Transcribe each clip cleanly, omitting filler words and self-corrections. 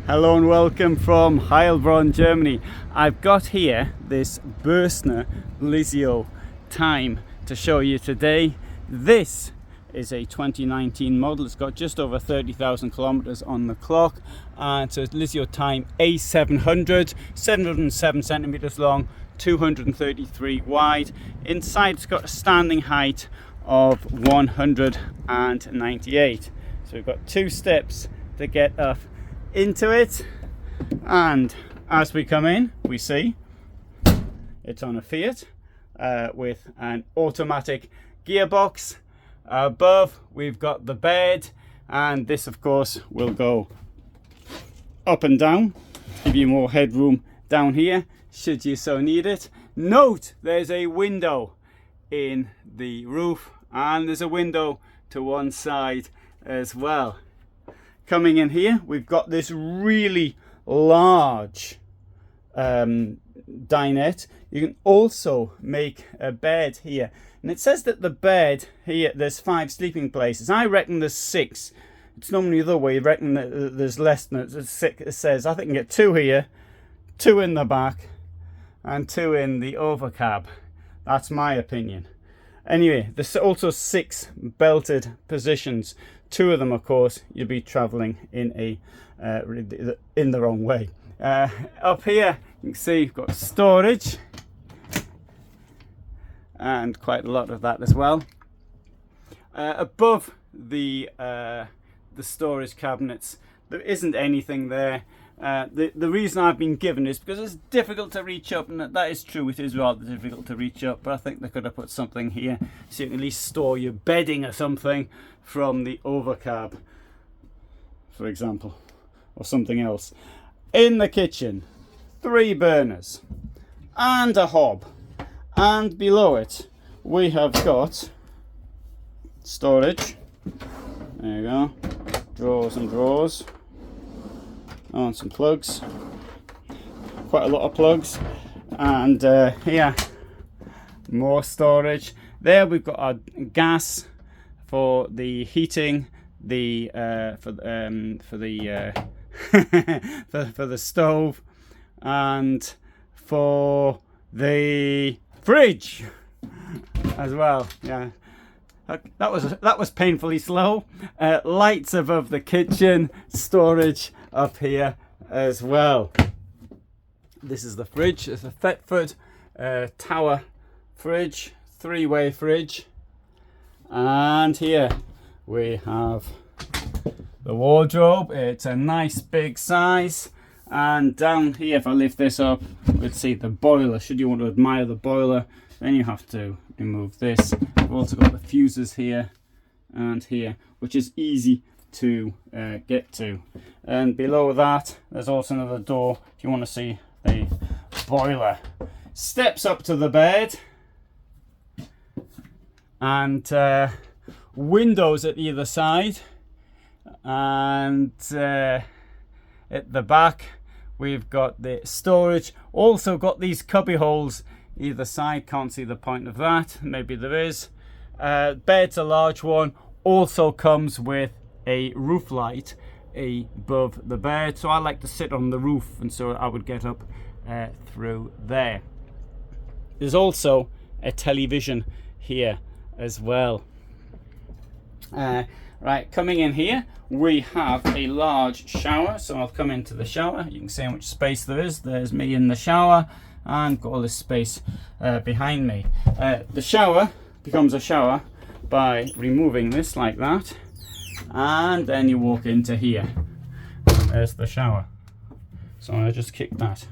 Hello and welcome from Heilbronn, Germany. I've got here this Burstner Lyseo Time to show you today. This is a 2019 model. It's got just over 30,000 kilometers on the clock. It's a Lyseo Time A700, 707 centimeters long, 233 wide. Inside it's got a standing height of 198. So we've got two steps to get up into it, and as we come in we see it's on a Fiat with an automatic gearbox. Above we've got the bed, and this of course will go up and down to give you more headroom down here should you so need it. Note there's a window in the roof and there's a window to one side as well. Coming in here, we've got this really large dinette. You can also make a bed here. And it says that the bed here, there's 5 sleeping places. I reckon there's 6. It's normally the other way. You reckon that there's less than it. 6. It says I can get 2 here, 2 in the back, and 2 in the overcab. That's my opinion. Anyway, there's also 6 belted positions. 2 of them, of course, you'll be traveling in the wrong way. Up here, you can see you've got storage, and quite a lot of that as well. Above the storage cabinets, there isn't anything there. The reason I've been given is because it's difficult to reach up, and that is true, it is rather difficult to reach up, but I think they could have put something here so you can at least store your bedding or something from the overcab, for example, or something else. In the kitchen, 3 burners and a hob, and below it we have got storage. There you go, drawers and drawers. Oh, and some plugs, quite a lot of plugs, and here more storage. There we've got our gas for the heating, the for the stove, and for the fridge as well. Yeah, that was painfully slow. Lights above the kitchen, storage up here as well. This is the fridge. It's a Thetford tower fridge, 3-way fridge, and here we have the wardrobe. It's a nice big size, and down here, if I lift this up, we'd see the boiler. Should you want to admire the boiler, then you have to remove this. We've also got the fuses here and here, which is easy to get to. And below that there's also another door if you want to see the boiler. Steps up to the bed, and windows at either side, and at the back we've got the storage. Also got these cubby holes either side. Can't see the point of that, maybe there is. Bed's a large one, also comes with a roof light above the bed, so I like to sit on the roof, and so I would get up through there. There's also a television here as well. Right, coming in here we have a large shower, so I'll come into the shower. You can see how much space there is. There's me in the shower, and got all this space behind me. The shower becomes a shower by removing this like that, and then you walk into here, and there's the shower. So I just kicked that,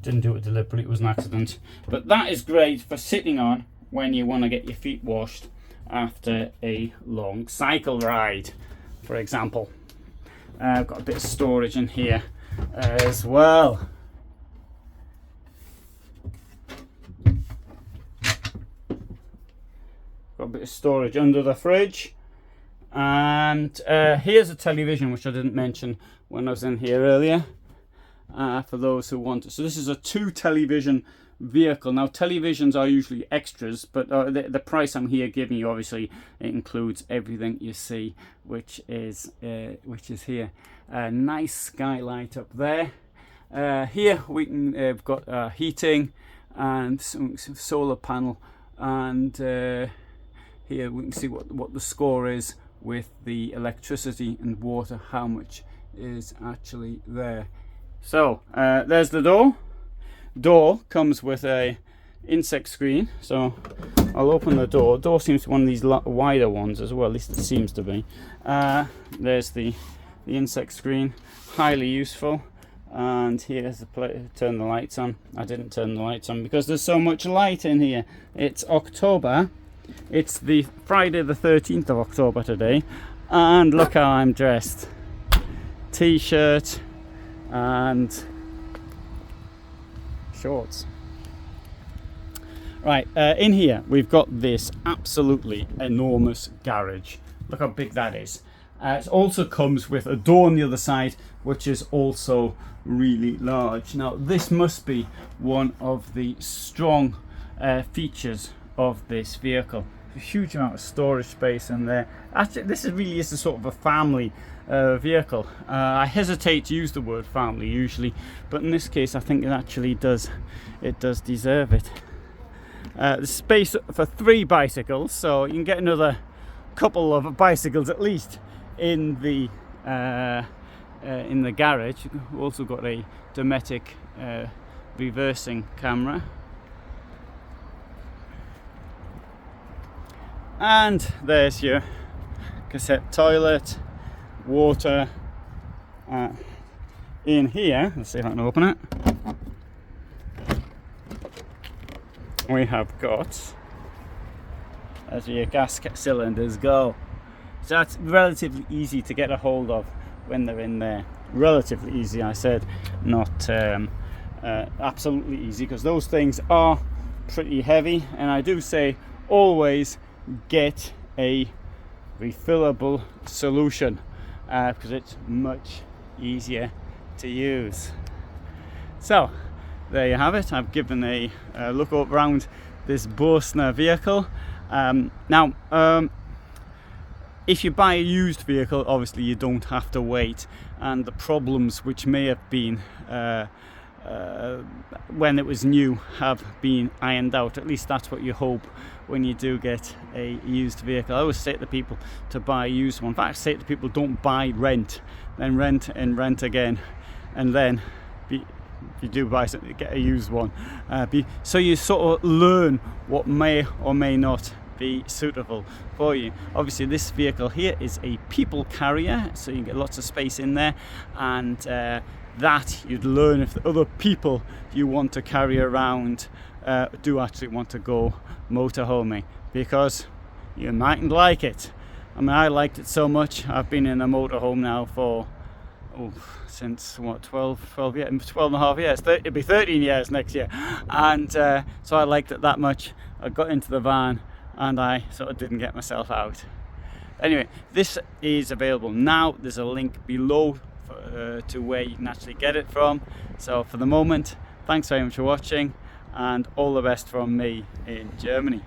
didn't do it deliberately, it was an accident. But that is great for sitting on when you want to get your feet washed after a long cycle ride, for example. I've got a bit of storage in here as well. Got a bit of storage under the fridge. And here's a television, which I didn't mention when I was in here earlier, for those who want it. So this is a 2 television vehicle. Now televisions are usually extras, but the price I'm here giving you, obviously it includes everything you see, which is here. A nice skylight up there. Here we can we've got heating and some solar panel, and here we can see what the score is with the electricity and water, how much is actually there. So there's the door. Door comes with a insect screen, so I'll open the door. Door seems to be one of these wider ones as well, at least it seems to be. There's the insect screen, highly useful. And here's the turn the lights on. I didn't turn the lights on because there's so much light in here. It's October. It's the Friday the 13th of October today, and look how I'm dressed. T-shirt and shorts. Right, in here we've got this absolutely enormous garage. Look how big that is. It also comes with a door on the other side, which is also really large. Now this must be one of the strong features of this vehicle. A huge amount of storage space in there. Actually, this really is a sort of a family vehicle. I hesitate to use the word family usually, but in this case I think it actually does. It does deserve it. There's space for 3 bicycles, so you can get another couple of bicycles at least in the garage. We've also got a Dometic reversing camera, and there's your cassette toilet, water. In here, let's see if I can open it. We have got, as your gas cylinders go. So that's relatively easy to get a hold of when they're in there. Relatively easy, I said, not absolutely easy, because those things are pretty heavy. And I do say always get a refillable solution because it's much easier to use. So there you have it. I've given a look around this Bürstner vehicle. If you buy a used vehicle, obviously you don't have to wait, and the problems which may have been when it was new have been ironed out. At least that's what you hope when you do get a used vehicle. I always say to people to buy a used one. In fact, I say to people, don't buy, rent, then rent and rent again, and then if you do buy something, get a used one. So you sort of learn what may or may not be suitable for you. Obviously this vehicle here is a people carrier, so you can get lots of space in there, and that you'd learn if the other people you want to carry around do actually want to go motorhoming, because you mightn't like it. I mean, I liked it so much. I've been in a motorhome now for since what, 12 and a half years. It'll be 13 years next year, and so I liked it that much. I got into the van and I sort of didn't get myself out. Anyway, this is available now. There's a link below to where you can actually get it from. So for the moment, thanks very much for watching, and all the best from me in Germany.